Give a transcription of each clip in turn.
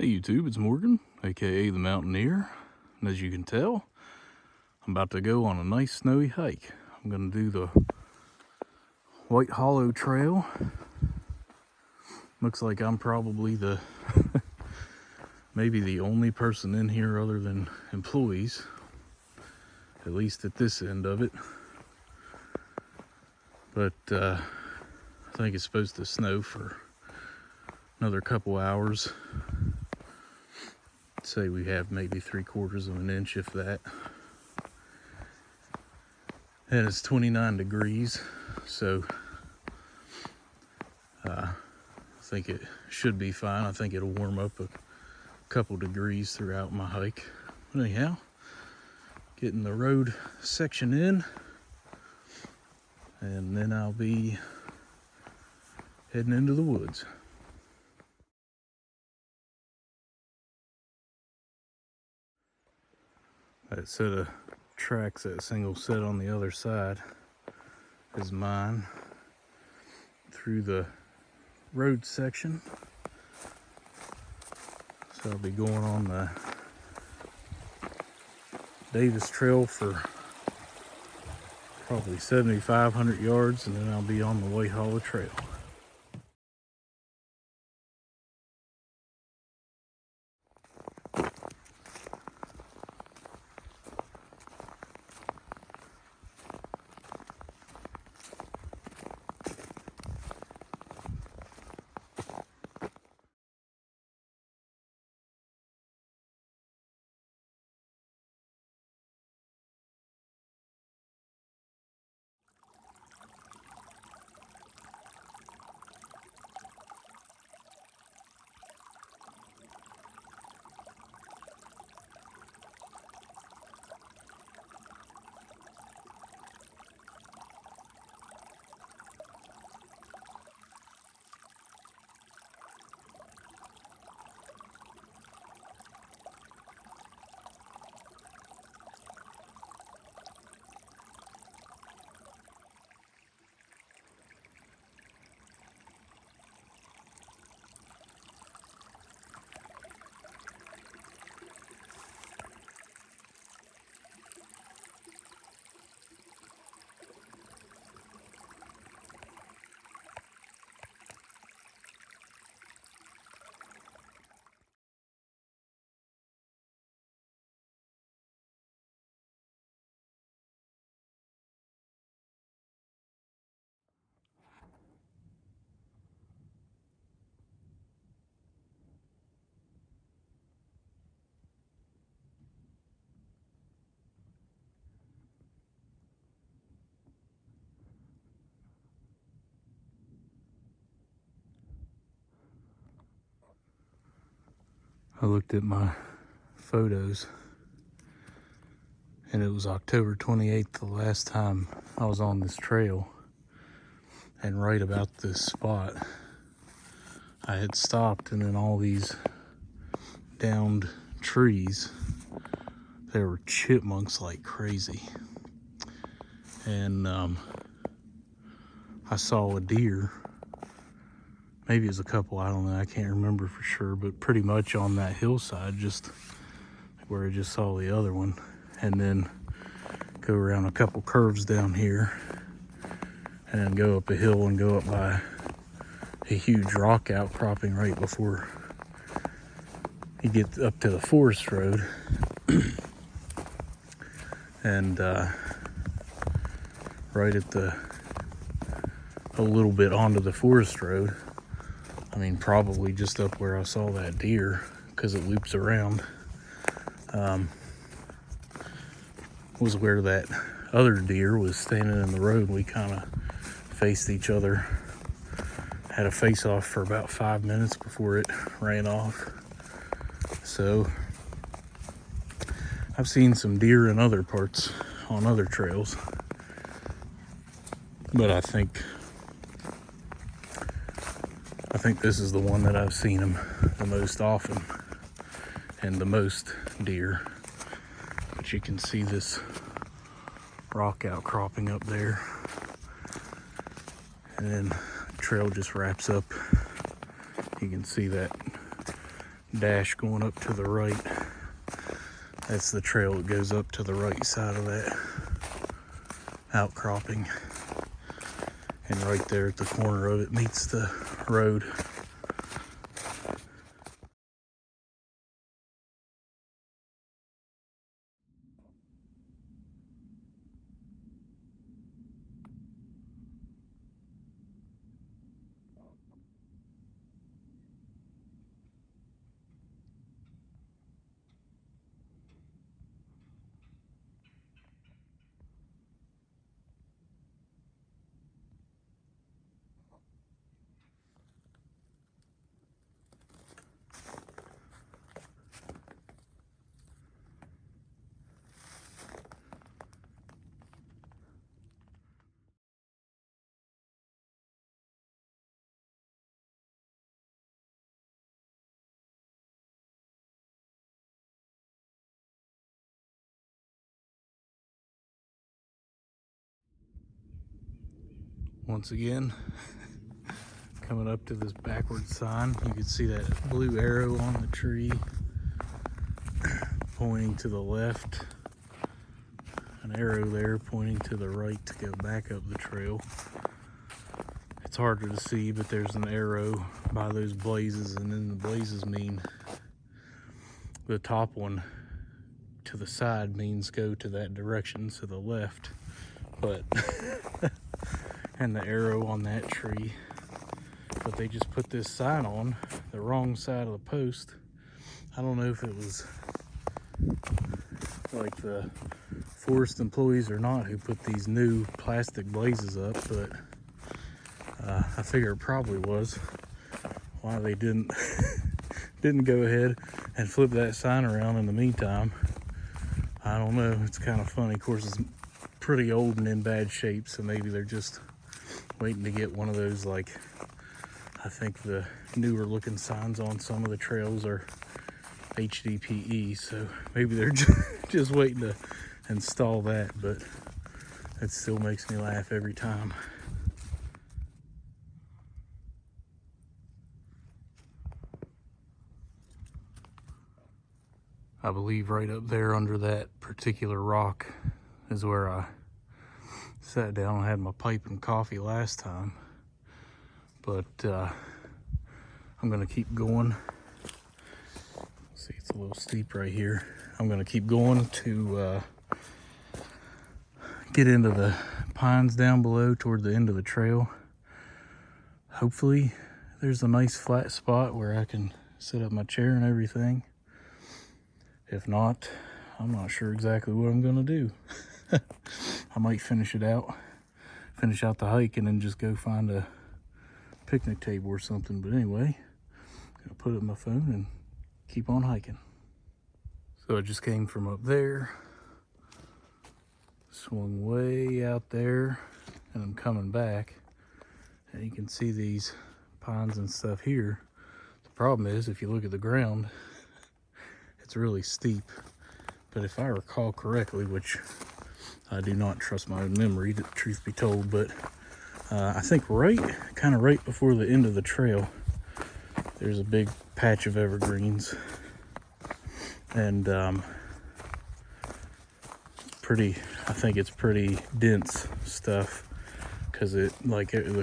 Hey YouTube, it's Morgan, aka the Mountaineer, and as you can tell, I'm about to go on a nice snowy hike. I'm gonna do the White Hollow Trail. Looks like I'm probably maybe the only person in here other than employees, at least at this end of it. But I think it's supposed to snow for another couple hours. Say we have maybe 3/4 of an inch, if that. And it's 29 degrees, so I think it should be fine. I think it'll warm up a couple degrees throughout my hike. But anyhow, getting the road section in, and then I'll be heading into the woods. That set of tracks, that single set on the other side, is mine through the road section. So I'll be going on the Davis Trail for probably 7,500 yards, and then I'll be on the White Hollow Trail. I looked at my photos, and it was October 28th the last time I was on this trail, and right about this spot I had stopped, and then all these downed trees, there were chipmunks like crazy, and I saw a deer. Maybe it was a couple, I don't know, I can't remember for sure, but pretty much on that hillside, just where I just saw the other one, and then go around a couple curves down here, and then go up a hill and go up by a huge rock outcropping right before you get up to the forest road. And right at a little bit onto the forest road, I mean probably just up where I saw that deer, because it loops around, was where that other deer was standing in the road. We kind of faced each other, had a face off for about 5 minutes before it ran off. So I've seen some deer in other parts on other trails, but I think this is the one that I've seen them the most often, and the most deer. But you can see this rock outcropping up there, and then the trail just wraps up. You can see that dash going up to the right. That's the trail that goes up to the right side of that outcropping. And right there at the corner of it meets the road. Once again, coming up to this backward sign, you can see that blue arrow on the tree pointing to the left, an arrow there pointing to the right to go back up the trail. It's harder to see, but there's an arrow by those blazes, and then the blazes mean the top one to the side means go to that direction, to the left. But and the arrow on that tree, but they just put this sign on the wrong side of the post. I don't know if it was like the forest employees or not who put these new plastic blazes up, but I figure it probably was. Why they didn't go ahead and flip that sign around in the meantime, I don't know. It's kind of funny. Of course, it's pretty old and in bad shape, so maybe they're just waiting to get one of those, like, I think the newer looking signs on some of the trails are HDPE, so maybe they're just waiting to install that, but it still makes me laugh every time. I believe right up there under that particular rock is where I sat down and had my pipe and coffee last time. But I'm gonna keep going. See, it's a little steep right here. I'm gonna keep going to get into the pines down below toward the end of the trail. Hopefully there's a nice flat spot where I can set up my chair and everything. If not, I'm not sure exactly what I'm gonna do. I might finish out the hike and then just go find a picnic table or something. But anyway, I'm gonna put up my phone and keep on hiking. So I just came from up there, swung way out there, and I'm coming back. And you can see these pines and stuff here. The problem is, if you look at the ground, it's really steep. But if I recall correctly, which I do not trust my own memory, the truth be told, but I think kind of right before the end of the trail, there's a big patch of evergreens, and I think it's pretty dense stuff, because a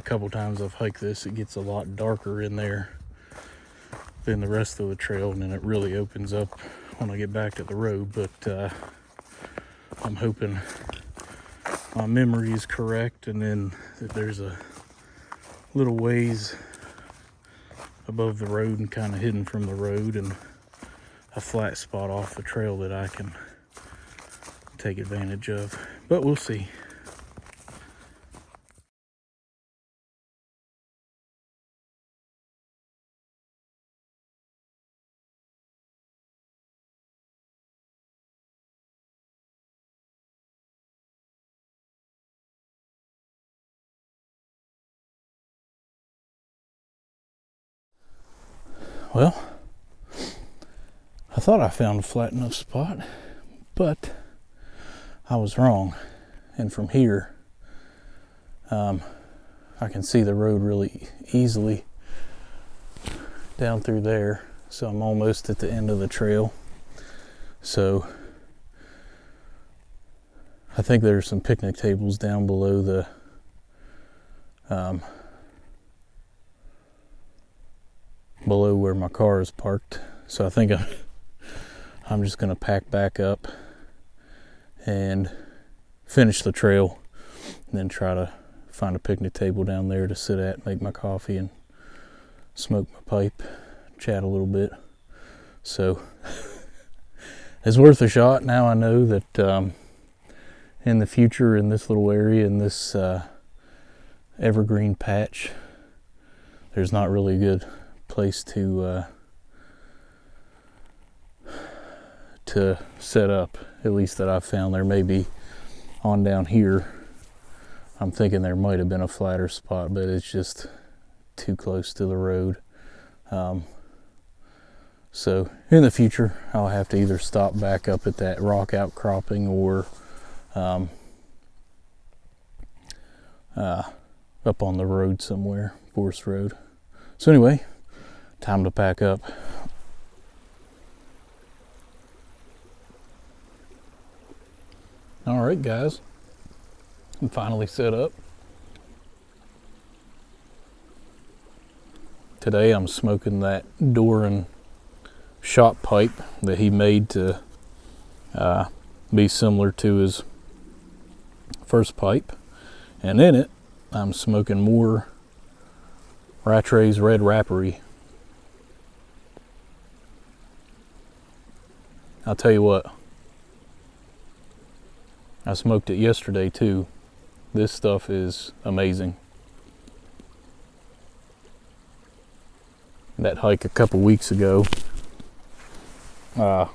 couple times I've hiked this, it gets a lot darker in there than the rest of the trail, and then it really opens up when I get back to the road. But I'm hoping my memory is correct, and then that there's a little ways above the road and kind of hidden from the road, and a flat spot off the trail that I can take advantage of. But we'll see. Well, I thought I found a flat enough spot, but I was wrong. And from here, I can see the road really easily down through there. So I'm almost at the end of the trail. So I think there's some picnic tables down below the below where my car is parked. So I think I'm just gonna pack back up and finish the trail, and then try to find a picnic table down there to sit at, make my coffee and smoke my pipe, chat a little bit. So it's worth a shot. Now I know that in the future, in this little area, in this evergreen patch, there's not really a good place to set up, at least that I've found. There may be on down here. I'm thinking there might have been a flatter spot, but it's just too close to the road. So in the future, I'll have to either stop back up at that rock outcropping or up on the road somewhere, Forest Road. So anyway, time to pack up. All right, guys, I'm finally set up. Today I'm smoking that Doran shot pipe that he made to be similar to his first pipe, and in it I'm smoking more Rattray's Red Rappery. I'll tell you what, I smoked it yesterday too. This stuff is amazing. That hike a couple weeks ago, I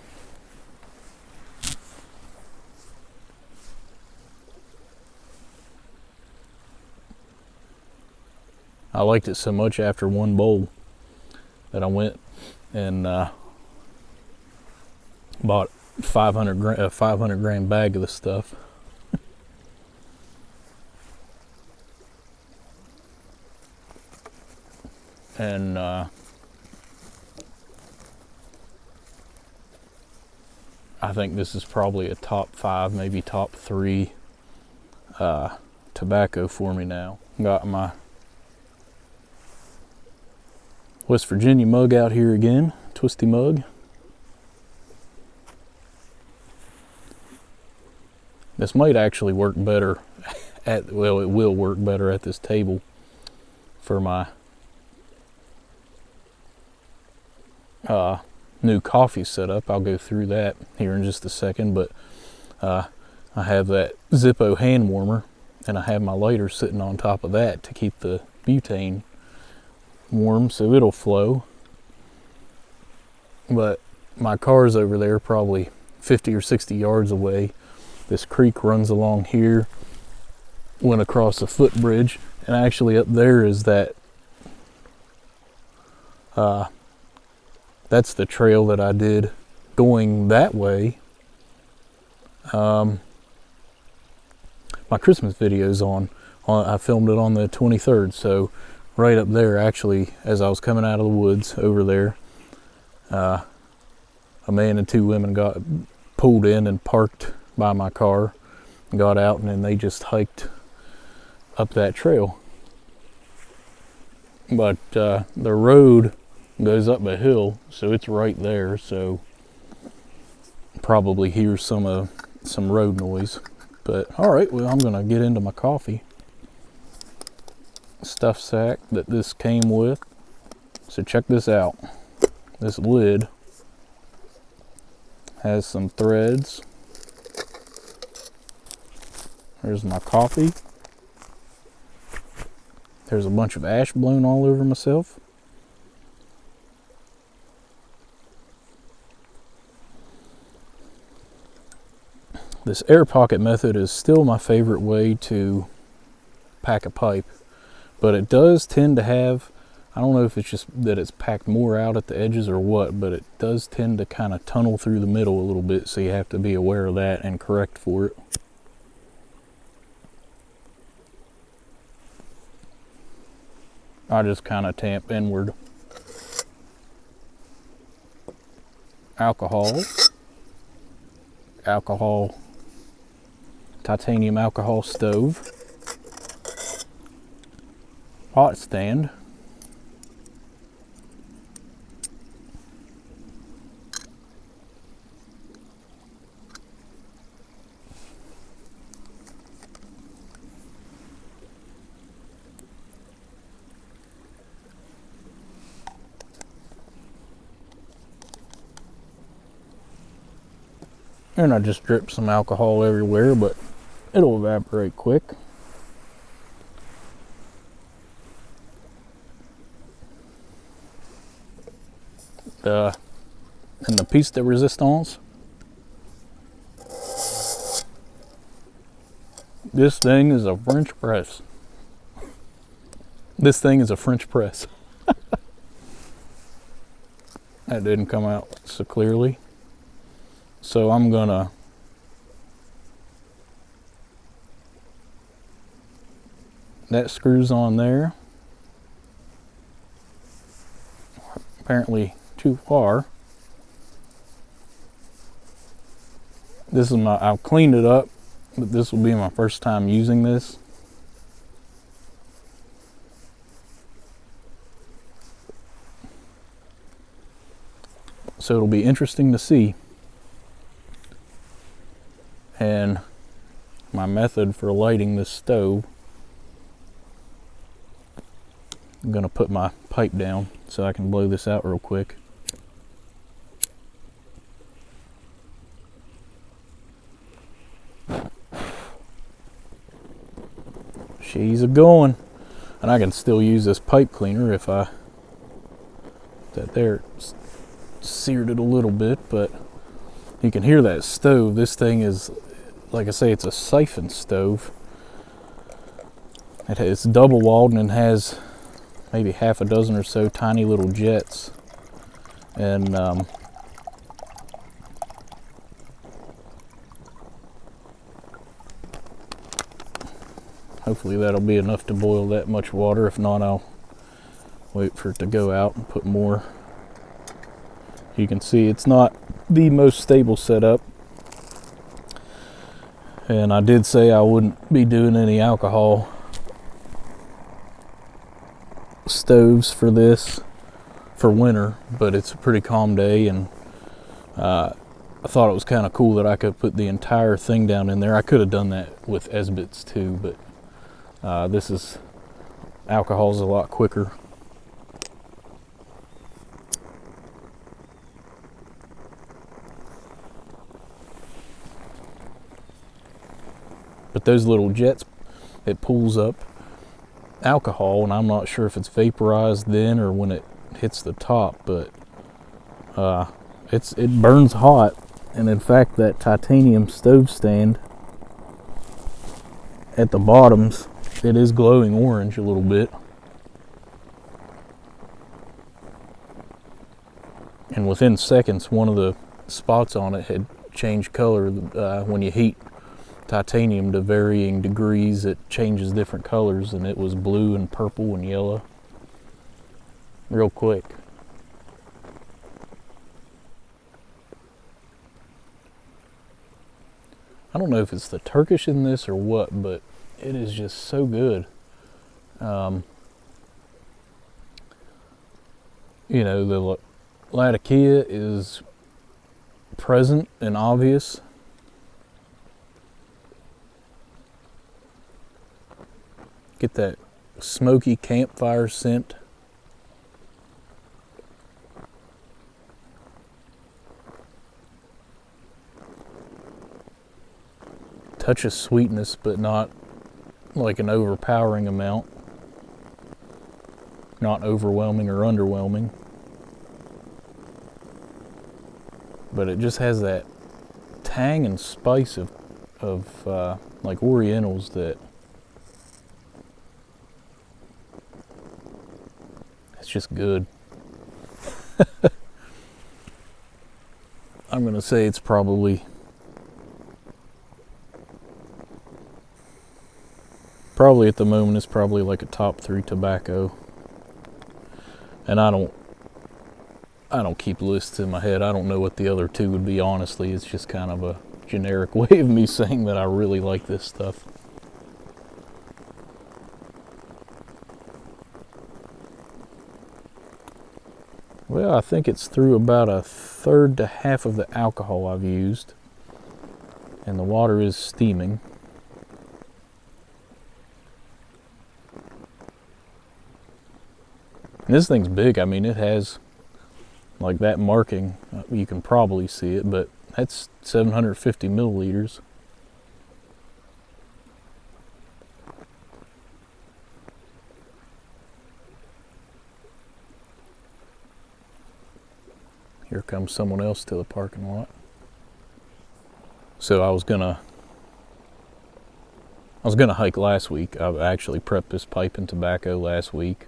liked it so much after one bowl that I went and bought a 500 gram bag of the stuff. And I think this is probably a top 5, maybe top 3 tobacco for me now. Got my West Virginia mug out here again, twisty mug. This might actually work better it will work better at this table for my new coffee setup. I'll go through that here in just a second, but I have that Zippo hand warmer, and I have my lighter sitting on top of that to keep the butane warm so it'll flow. But my car's over there probably 50 or 60 yards away. This creek runs along here, went across a footbridge, and actually up there is that that's the trail that I did going that way. My Christmas video's on I filmed it on the 23rd, so right up there, actually, as I was coming out of the woods over there, a man and 2 women got pulled in and parked by my car, got out, and then they just hiked up that trail. But the road goes up a hill, so it's right there, so probably hear some road noise. But all right, well, I'm gonna get into my coffee. Stuff sack that this came with. So check this out. This lid has some threads. There's my coffee. There's a bunch of ash blown all over myself. This air pocket method is still my favorite way to pack a pipe, but it does tend to have, I don't know if it's just that it's packed more out at the edges or what, but it does tend to kind of tunnel through the middle a little bit, so you have to be aware of that and correct for it. I just kind of tamp inward. alcohol, titanium alcohol stove, hot stand, and I just drip some alcohol everywhere, but it'll evaporate quick. And the piece de resistance, this thing is a French press. This thing is a French press. That didn't come out so clearly. So I'm gonna that screws on there. Apparently too far. This is I've cleaned it up, but this will be my first time using this. So it'll be interesting to see. And my method for lighting this stove, I'm gonna put my pipe down so I can blow this out real quick. She's a going, and I can still use this pipe cleaner if I seared it a little bit, but you can hear that stove. This thing is, like I say, it's a siphon stove. It's double walled and it has maybe half a dozen or so tiny little jets, and hopefully that'll be enough to boil that much water. If not, I'll wait for it to go out and put more. You can see it's not the most stable setup, and I did say I wouldn't be doing any alcohol stoves for this for winter, but it's a pretty calm day, and I thought it was kind of cool that I could put the entire thing down in there. I could have done that with Esbits too, but this is alcohol's a lot quicker. But those little jets, it pulls up alcohol, and I'm not sure if it's vaporized then or when it hits the top, but it burns hot. And in fact, that titanium stove stand at the bottoms, it is glowing orange a little bit. And within seconds, one of the spots on it had changed color. When you heat titanium to varying degrees, it changes different colors, and it was blue and purple and yellow real quick. I don't know if it's the Turkish in this or what, but it is just so good. You know, the Latakia is present and obvious. Get that smoky campfire scent. Touch of sweetness, but not like an overpowering amount. Not overwhelming or underwhelming. But it just has that tang and spice of like Orientals that it's just good. I'm gonna say it's probably at the moment it's probably like a top 3 tobacco. And I I don't keep lists in my head. I don't know what the other two would be, honestly. It's just kind of a generic way of me saying that I really like this stuff. Well, I think it's through about a third to half of the alcohol I've used, and the water is steaming. And this thing's big. I mean, it has like that marking. You can probably see it, but that's 750 milliliters. Here comes someone else to the parking lot. So I was gonna hike last week. I actually prepped this pipe and tobacco last week.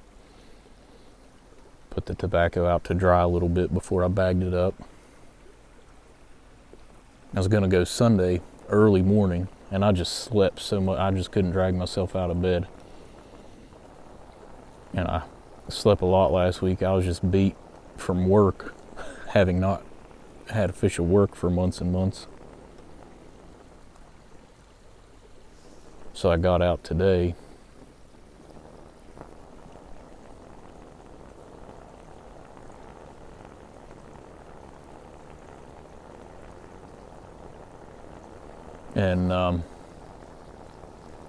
Put the tobacco out to dry a little bit before I bagged it up. I was gonna go Sunday early morning, and I just slept so much I just couldn't drag myself out of bed. And I slept a lot last week. I was just beat from work, having not had official work for months and months. So I got out today. And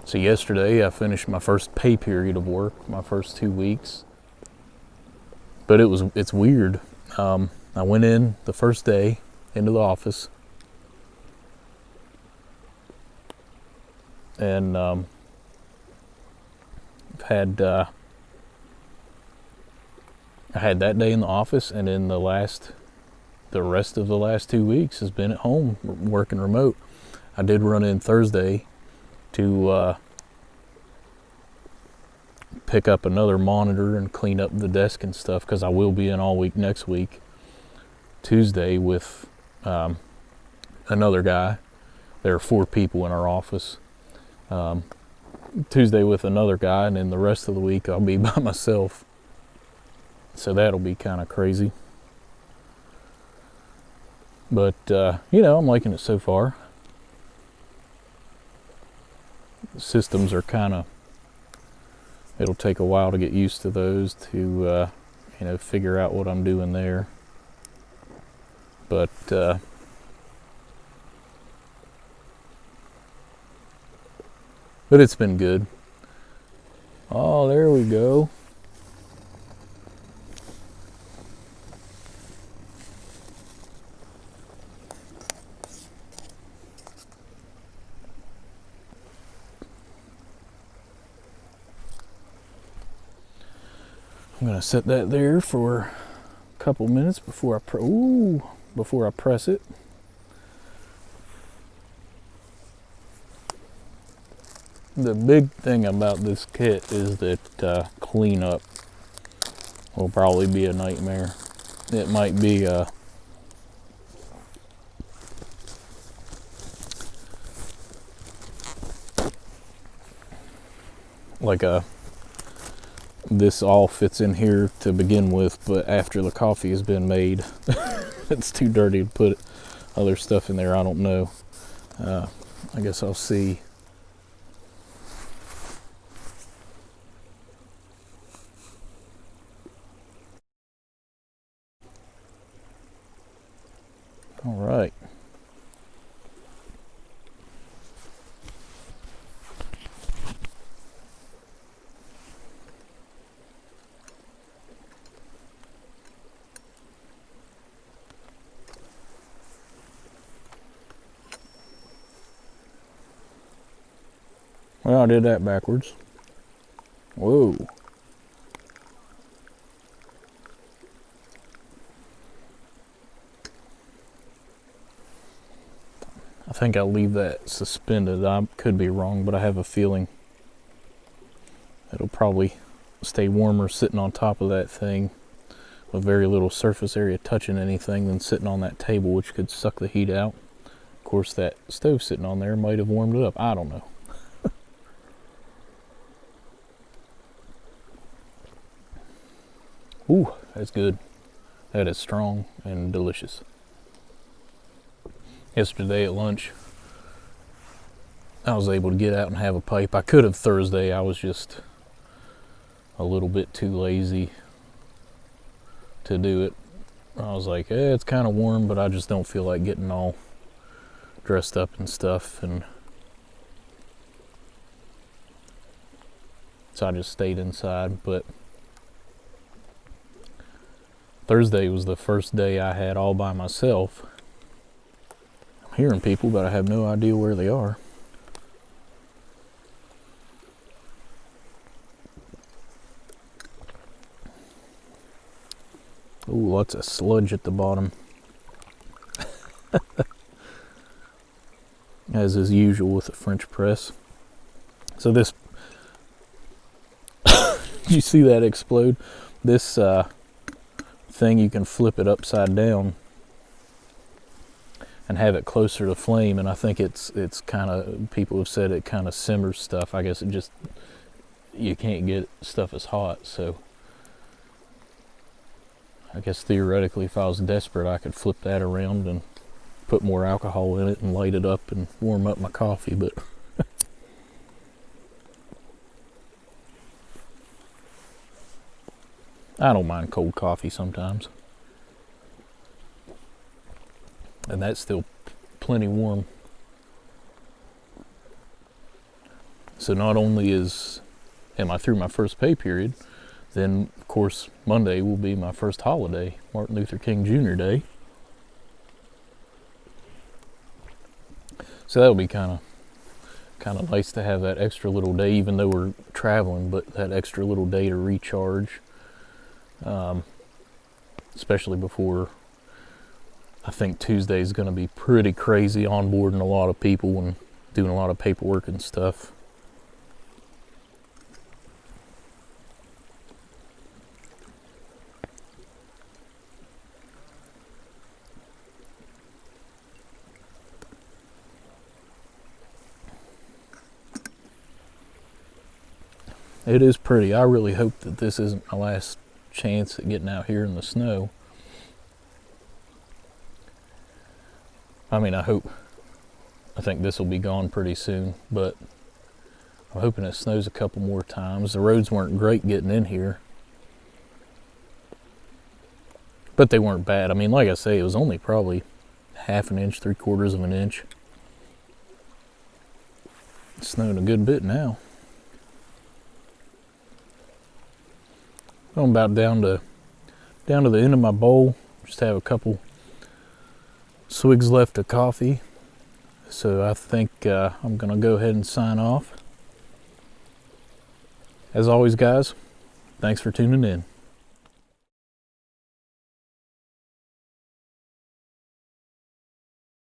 so yesterday I finished my first pay period of work, my first 2 weeks. But it's weird. I went in the first day into the office, and I've had I had that day in the office, and then the rest of the last 2 weeks has been at home working remote. I did run in Thursday to pick up another monitor and clean up the desk and stuff, because I will be in all week next week. Tuesday with another guy. There are 4 people in our office. Tuesday with another guy, and then the rest of the week I'll be by myself. So that'll be kind of crazy. But, I'm liking it so far. Systems are kind of, it'll take a while to get used to those, to, figure out what I'm doing there. But, it's been good. Oh, there we go. I'm gonna set that there for a couple minutes before I press it. The big thing about this kit is that cleanup will probably be a nightmare. It might be this all fits in here to begin with, but after the coffee has been made, it's too dirty to put other stuff in there. I don't know. I guess I'll see. All right. Well, I did that backwards. Whoa. I think I'll leave that suspended. I could be wrong, but I have a feeling it'll probably stay warmer sitting on top of that thing with very little surface area touching anything than sitting on that table, which could suck the heat out. Of course, that stove sitting on there might have warmed it up. I don't know. Ooh, that's good. That is strong and delicious. Yesterday at lunch, I was able to get out and have a pipe. I could have Thursday. I was just a little bit too lazy to do it. I was like, it's kind of warm, but I just don't feel like getting all dressed up and stuff. And so I just stayed inside. But Thursday was the first day I had all by myself. I'm hearing people, but I have no idea where they are. Ooh, lots of sludge at the bottom. As is usual with the French press. So this, did you see that explode? This thing, you can flip it upside down and have it closer to flame, and I think it's kind of, people have said it kind of simmers stuff. I guess it just, you can't get stuff as hot, so I guess theoretically if I was desperate I could flip that around and put more alcohol in it and light it up and warm up my coffee, but I don't mind cold coffee sometimes. And that's still plenty warm. So not only am I through my first pay period, then of course Monday will be my first holiday, Martin Luther King Jr. Day. So that'll be kind of nice to have that extra little day, even though we're traveling, but that extra little day to recharge. Especially before, I think Tuesday is going to be pretty crazy, onboarding a lot of people and doing a lot of paperwork and stuff. It is pretty. I really hope that this isn't my last chance at getting out here in the snow. I mean, I think this will be gone pretty soon, but I'm hoping it snows a couple more times. The roads weren't great getting in here, but they weren't bad. I mean, like I say, it was only probably half an inch, 3/4 of an inch. It's snowing a good bit now. I'm about down to the end of my bowl. Just have a couple swigs left of coffee. So I think I'm going to go ahead and sign off. As always, guys, thanks for tuning in.